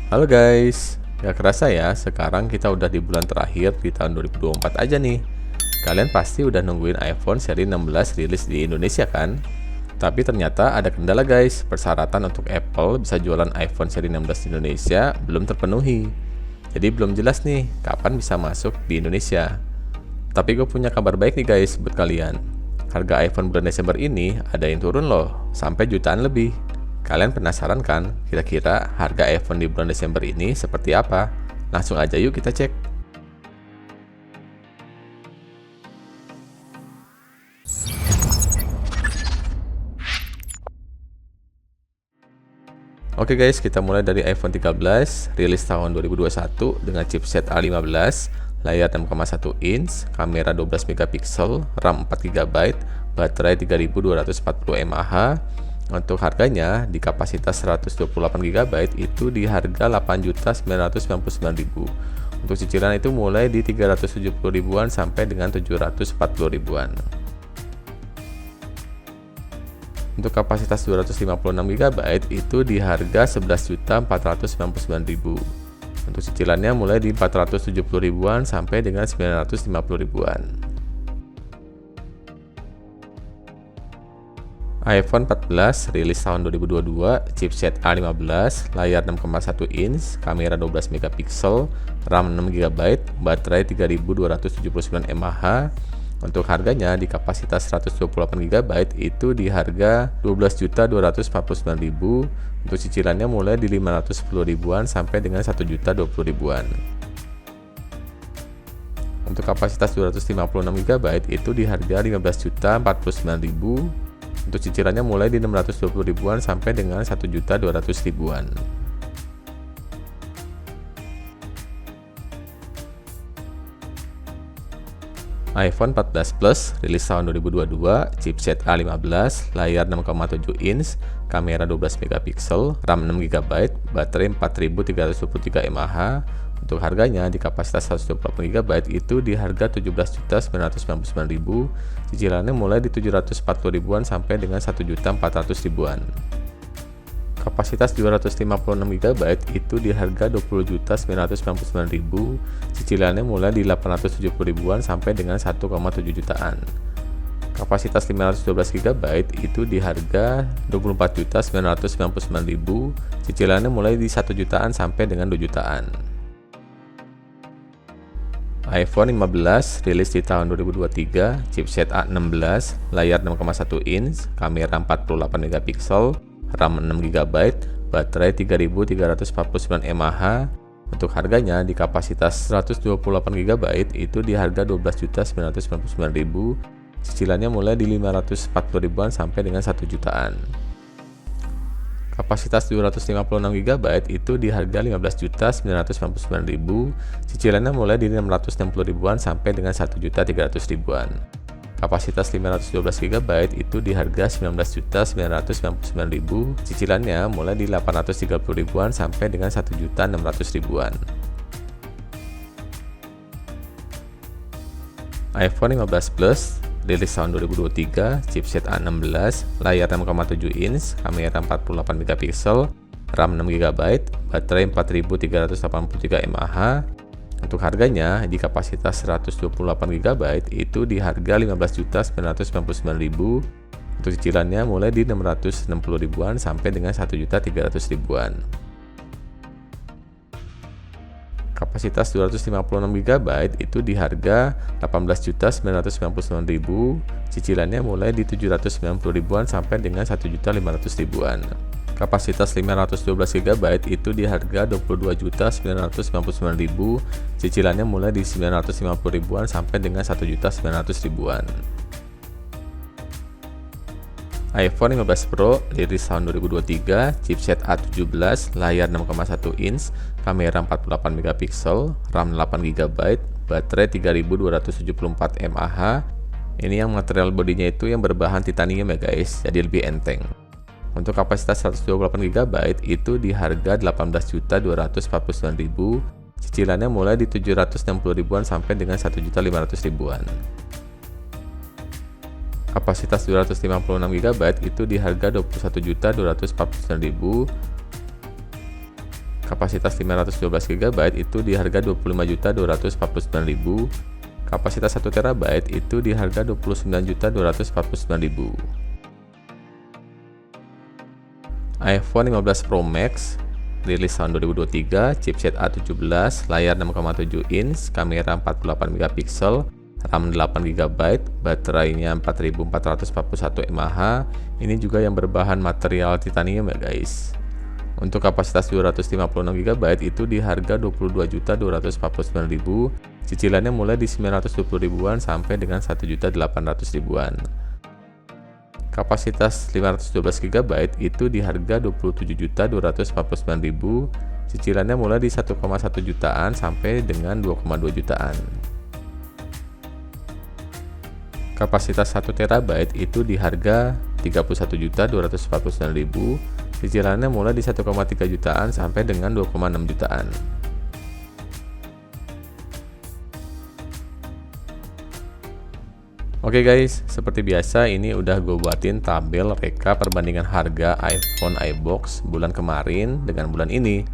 Halo guys, gak kerasa ya, sekarang kita udah di bulan terakhir di tahun 2024 aja nih. Kalian pasti udah nungguin iPhone seri 16 rilis di Indonesia kan? Tapi ternyata ada kendala guys, persyaratan untuk Apple bisa jualan iPhone seri 16 di Indonesia belum terpenuhi. Jadi belum jelas nih, kapan bisa masuk di Indonesia. Tapi gue punya kabar baik nih guys buat kalian. Harga iPhone bulan Desember ini ada yang turun loh, sampai jutaan lebih. Kalian penasaran kan, kira-kira harga iPhone di bulan Desember ini seperti apa? Langsung aja yuk kita cek. Oke guys, kita mulai dari iPhone 13, rilis tahun 2021 dengan chipset A15, layar 6,1 inch, kamera 12 megapiksel, RAM 4 GB, baterai 3240 mAh. Untuk harganya di kapasitas 128 GB itu di harga 8.999.000. Untuk cicilan itu mulai di 370 ribuan sampai dengan 740 ribuan. Untuk kapasitas 256 GB itu di harga 11.499.000. Untuk cicilannya mulai di 470 ribuan sampai dengan 950 ribuan. iPhone 14 rilis tahun 2022, chipset A15, layar 6,1 inch, kamera 12 megapiksel, RAM 6 GB, baterai 3279 mAh. Untuk harganya di kapasitas 128 GB itu di harga 12.249.000. Untuk cicilannya mulai di 510 ribuan sampai dengan 1.020 ribuan. Untuk kapasitas 256 GB itu di harga 15.049.000. Untuk cicilannya mulai di 620 ribuan sampai dengan 1.200 ribuan. iPhone 14 Plus rilis tahun 2022, chipset A15, layar 6,7 inch, kamera 12 megapiksel, RAM 6 GB, baterai 4323 mAh. Untuk harganya di kapasitas 128 GB itu di harga 17.999.000, cicilannya mulai di 740 ribuan sampai dengan 1.400 ribuan. Kapasitas 256 GB itu di harga 20.999.000, cicilannya mulai di 870 ribuan sampai dengan 1,7 jutaan. Kapasitas 512 GB itu di harga 24.999.000, cicilannya mulai di 1 jutaan sampai dengan 2 jutaan. iPhone 15 rilis di tahun 2023, chipset A16, layar 6,1 inch, kamera 48 megapiksel, RAM 6 GB, baterai 3349 mAh. Untuk harganya di kapasitas 128 GB itu di harga 12.999.000, cicilannya mulai di 540 ribuan sampai dengan 1 jutaan. Kapasitas 256 GB itu di harga 15.999.000, cicilannya mulai di 660 ribuan sampai dengan 1.300 ribuan. Kapasitas 512 GB itu di harga 19.999.000, cicilannya mulai di 830 ribuan sampai dengan 1.600 ribuan. iPhone 15 Plus rilis tahun 2023, chipset A16, layar 6,7 inch, kamera 48 megapiksel, RAM 6 GB, baterai 4383 mAh. Untuk harganya di kapasitas 128 GB itu di harga 15.999.000. Untuk cicilannya mulai di 660 ribuan sampai dengan 1.300 ribuan. Kapasitas 256 GB itu di harga 18.999.000, cicilannya mulai di 790 ribuan sampai dengan 1.500 ribuan. Kapasitas 512 GB itu di harga 22.999.000, cicilannya mulai di 950 ribuan sampai dengan 1.900 ribuan. iPhone 15 Pro rilis tahun 2023, chipset A17, layar 6,1 inch, kamera 48 megapiksel, RAM 8 GB, baterai 3274 mAh. Ini yang material bodinya itu yang berbahan titanium ya guys, jadi lebih enteng. Untuk kapasitas 128 GB itu di harga 18.249.000, cicilannya mulai di 760 ribuan sampai dengan 1.500 ribuan. Kapasitas 256 GB itu di harga 21.249.000, Kapasitas 512 GB itu di harga 25.249.000. Kapasitas 1 TB itu di harga 29.249.000. iPhone 15 Pro Max rilis tahun 2023, chipset A17, layar 6,7 inch, kamera 48 megapiksel, RAM 8 GB, baterainya 4441 mAh. Ini juga yang berbahan material titanium ya guys. Untuk kapasitas 256 GB itu di harga 22.249.000. Cicilannya mulai di 920 ribuan sampai dengan 1.800 ribuan. Kapasitas 512 GB itu di harga 27.249.000. Cicilannya mulai di 1,1 jutaan sampai dengan 2,2 jutaan. Kapasitas 1 TB itu di harga 31.249.000. Cicilannya mulai di 1,3 jutaan sampai dengan 2,6 jutaan. Oke guys, seperti biasa ini udah gue buatin tabel reka perbandingan harga iPhone iBox bulan kemarin dengan bulan ini.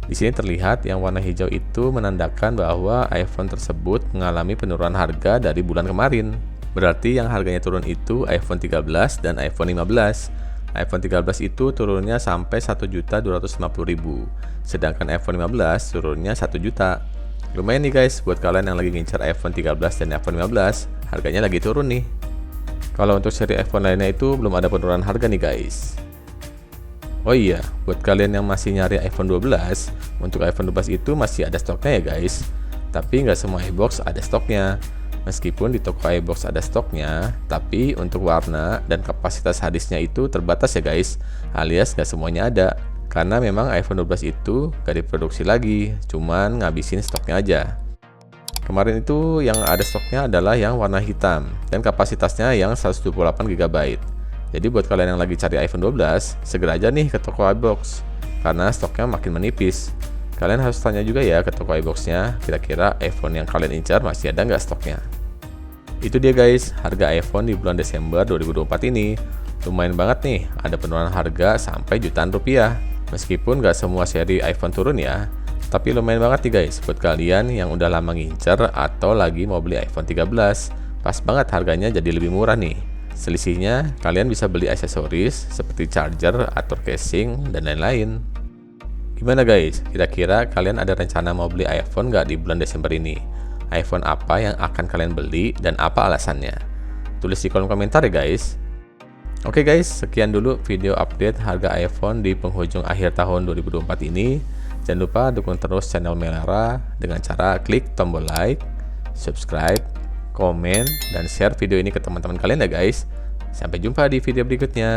Di sini terlihat yang warna hijau itu menandakan bahwa iPhone tersebut mengalami penurunan harga dari bulan kemarin. Berarti yang harganya turun itu iPhone 13 dan iPhone 15. iPhone 13 itu turunnya sampai 1.250.000, sedangkan iPhone 15 turunnya 1 juta. Lumayan nih guys, buat kalian yang lagi ngincar iPhone 13 dan iPhone 15, harganya lagi turun nih. Kalau untuk seri iPhone lainnya itu belum ada penurunan harga nih guys. Oh iya, buat kalian yang masih nyari iPhone 12, untuk iPhone 12 itu masih ada stoknya ya guys. Tapi nggak semua iBox ada stoknya. Meskipun di toko iBox ada stoknya, tapi untuk warna dan kapasitas harddisknya itu terbatas ya guys, alias nggak semuanya ada. Karena memang iPhone 12 itu gak diproduksi lagi, cuman ngabisin stoknya aja. Kemarin itu yang ada stoknya adalah yang warna hitam dan kapasitasnya yang 128 GB. Jadi buat kalian yang lagi cari iPhone 12, segera aja nih ke toko iBox karena stoknya makin menipis. Kalian harus tanya juga ya ke toko iBox-nya, kira-kira iPhone yang kalian incar masih ada nggak stoknya. Itu dia guys, harga iPhone di bulan Desember 2024 ini. Lumayan banget nih, ada penurunan harga sampai jutaan rupiah. Meskipun gak semua seri iPhone turun ya, tapi lumayan banget nih guys buat kalian yang udah lama ngincer atau lagi mau beli iPhone 13. Pas banget harganya jadi lebih murah nih. Selisihnya kalian bisa beli aksesoris seperti charger atau casing dan lain-lain. Gimana guys, kira-kira kalian ada rencana mau beli iPhone gak di bulan Desember ini? iPhone apa yang akan kalian beli dan apa alasannya? Tulis di kolom komentar ya guys. Oke guys, sekian dulu video update harga iPhone di penghujung akhir tahun 2024 ini. Jangan lupa dukung terus channel Melara dengan cara klik tombol like, subscribe, komen, dan share video ini ke teman-teman kalian ya guys. Sampai jumpa di video berikutnya.